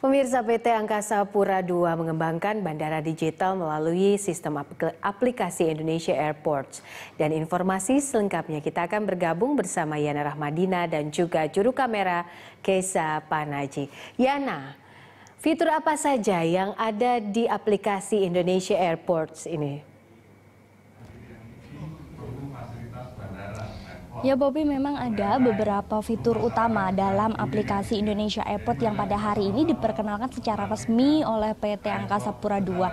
Pemirsa, PT Angkasa Pura II mengembangkan bandara digital melalui sistem aplikasi Indonesia Airports. Dan informasi selengkapnya kita akan bergabung bersama Yana Rahmadina dan juga juru kamera Keisa Panaji. Yana, fitur apa saja yang ada di aplikasi Indonesia Airports ini? Ya Bobby, memang ada beberapa fitur utama dalam aplikasi Indonesia Airport yang pada hari ini diperkenalkan secara resmi oleh PT Angkasa Pura II.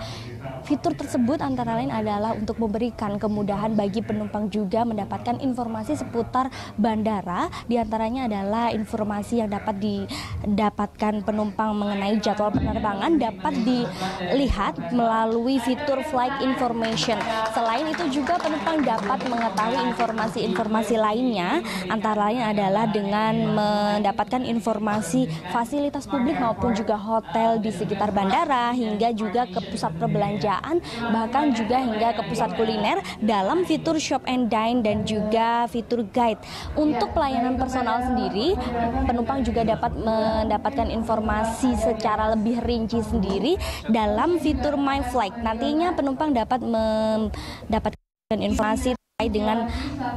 Fitur tersebut antara lain adalah untuk memberikan kemudahan bagi penumpang juga mendapatkan informasi seputar bandara. Di antaranya adalah informasi yang dapat didapatkan penumpang mengenai jadwal penerbangan dapat dilihat melalui fitur Flight Information. Selain itu juga penumpang dapat mengetahui informasi-informasi lainnya, antara lain adalah dengan mendapatkan informasi fasilitas publik maupun juga hotel di sekitar bandara, hingga juga ke pusat perbelanjaan, bahkan juga hingga ke pusat kuliner dalam fitur Shop and Dine dan juga fitur Guide. Untuk pelayanan personal sendiri, penumpang juga dapat mendapatkan informasi secara lebih rinci sendiri dalam fitur My Flight. Nantinya penumpang dapat mendapatkan informasi dengan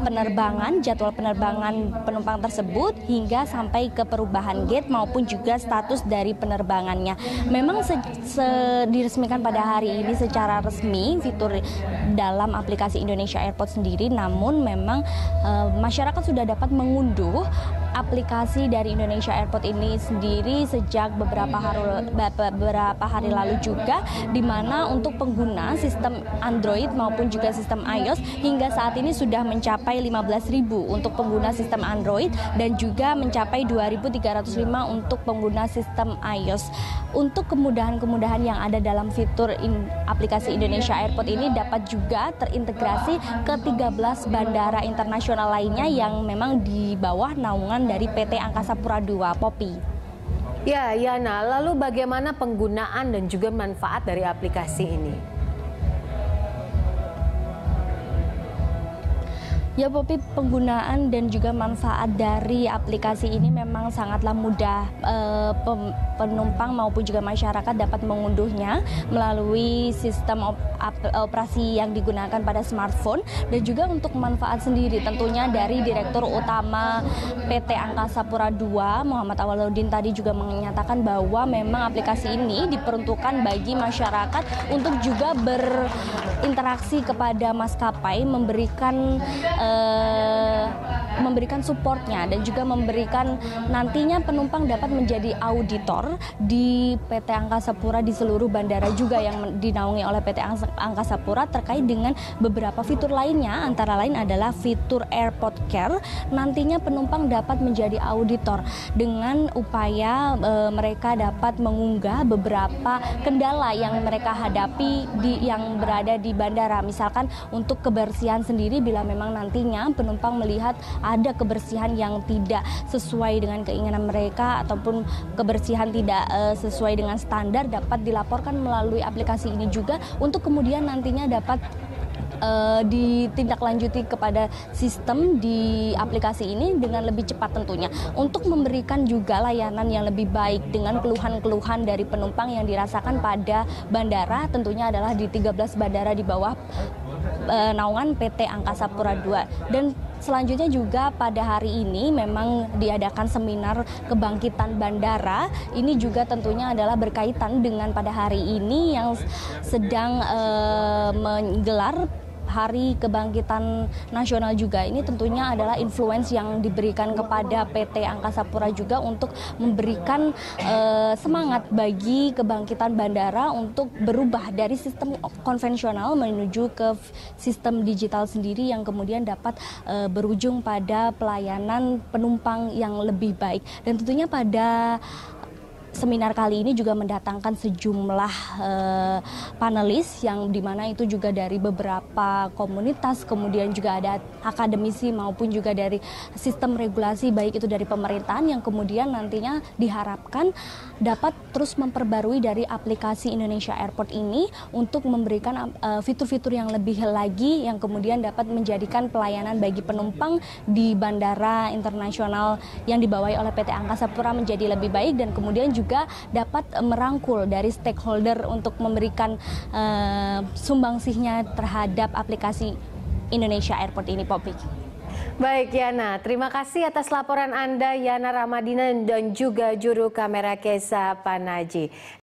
penerbangan, jadwal penerbangan penumpang tersebut hingga sampai ke perubahan gate maupun juga status dari penerbangannya. Memang diresmikan pada hari ini secara resmi fitur dalam aplikasi Indonesia Airport sendiri, namun memang masyarakat sudah dapat mengunduh aplikasi dari Indonesia Airport ini sendiri sejak beberapa hari lalu juga, di mana untuk pengguna sistem Android maupun juga sistem iOS hingga saat ini sudah mencapai 15.000 untuk pengguna sistem Android dan juga mencapai 2.305 untuk pengguna sistem iOS. Untuk kemudahan-kemudahan yang ada dalam fitur aplikasi Indonesia Airport ini dapat juga terintegrasi ke 13 bandara internasional lainnya yang memang di bawah naungan dari PT Angkasa Pura II, Poppy. Ya, Yana, lalu bagaimana penggunaan dan juga manfaat dari aplikasi ini? Ya Poppy, penggunaan dan juga manfaat dari aplikasi ini memang sangatlah mudah. Penumpang maupun juga masyarakat dapat mengunduhnya melalui sistem operasi yang digunakan pada smartphone, dan juga untuk manfaat sendiri tentunya dari Direktur Utama PT Angkasa Pura II Muhammad Awaludin tadi juga menyatakan bahwa memang aplikasi ini diperuntukkan bagi masyarakat untuk juga berinteraksi kepada maskapai, memberikan supportnya dan juga memberikan nantinya penumpang dapat menjadi auditor di PT Angkasa Pura di seluruh bandara juga yang dinaungi oleh PT Angkasa Pura terkait dengan beberapa fitur lainnya, antara lain adalah fitur Airport Care. Nantinya penumpang dapat menjadi auditor dengan upaya mereka dapat mengunggah beberapa kendala yang mereka hadapi yang berada di bandara. Misalkan untuk kebersihan sendiri, bila memang nantinya penumpang melihat ada kebersihan yang tidak sesuai dengan keinginan mereka ataupun kebersihan tidak sesuai dengan standar, dapat dilaporkan melalui aplikasi ini juga untuk kemudian nantinya dapat ditindaklanjuti kepada sistem di aplikasi ini dengan lebih cepat tentunya, untuk memberikan juga layanan yang lebih baik dengan keluhan-keluhan dari penumpang yang dirasakan pada bandara, tentunya adalah di 13 bandara di bawah naungan PT Angkasa Pura II. Dan selanjutnya juga pada hari ini memang diadakan seminar kebangkitan bandara. Ini juga tentunya adalah berkaitan dengan pada hari ini yang sedang menggelar Hari Kebangkitan Nasional juga. Ini tentunya adalah influence yang diberikan kepada PT Angkasa Pura juga untuk memberikan semangat bagi kebangkitan bandara untuk berubah dari sistem konvensional menuju ke sistem digital sendiri yang kemudian dapat berujung pada pelayanan penumpang yang lebih baik. Dan tentunya pada seminar kali ini juga mendatangkan sejumlah panelis yang dimana itu juga dari beberapa komunitas, kemudian juga ada akademisi maupun juga dari sistem regulasi baik itu dari pemerintahan yang kemudian nantinya diharapkan dapat terus memperbarui dari aplikasi Indonesia Airport ini untuk memberikan fitur-fitur yang lebih lagi yang kemudian dapat menjadikan pelayanan bagi penumpang di bandara internasional yang dibawahi oleh PT Angkasa Pura menjadi lebih baik, dan kemudian juga juga dapat merangkul dari stakeholder untuk memberikan sumbangsihnya terhadap aplikasi Indonesia Airport ini, Popik. Baik Yana, terima kasih atas laporan Anda Yana Ramadina dan juga juru kamera Kesa Panaji.